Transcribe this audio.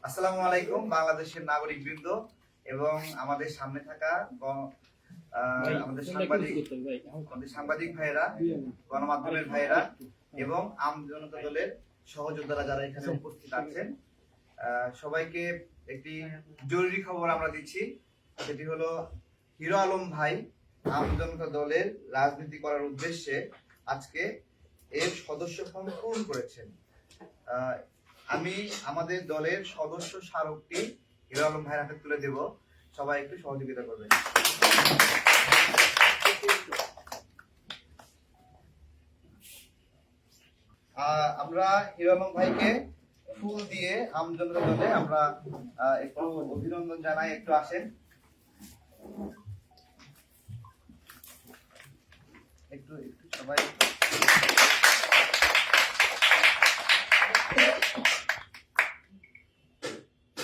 আসসালামু আলাইকুম বাংলাদেশের নাগরিকবৃন্দ এবং আমাদের সামনে থাকা আমাদের সাংবাদিক ভাইয়েরা, গণমাধ্যমের ভাইয়েরা এবং আম জনতা দলের সহযোদ্ধারা যারা এখানে উপস্থিত আছেন, সবাইকে একটি জরুরি খবর আমরা দিচ্ছি। সেটি হলো হিরো আলম ভাই আম জনতা দলের রাজনীতি করার উদ্দেশ্যে আজকে এর সদস্য ফর্ম পূরণ করেছেন। আমি আমাদের দলের সদস্য স্মারকটি হিরো আলম ভাইয়ের হাতে তুলে দেব, সবাই একটু সহযোগিতা করবেন। আমরা হিরো আলম ভাইকে ফুল দিয়ে আম জনতা দলে আমরা একটু অভিনন্দন জানাই। একটু আসেন, একটু সবাই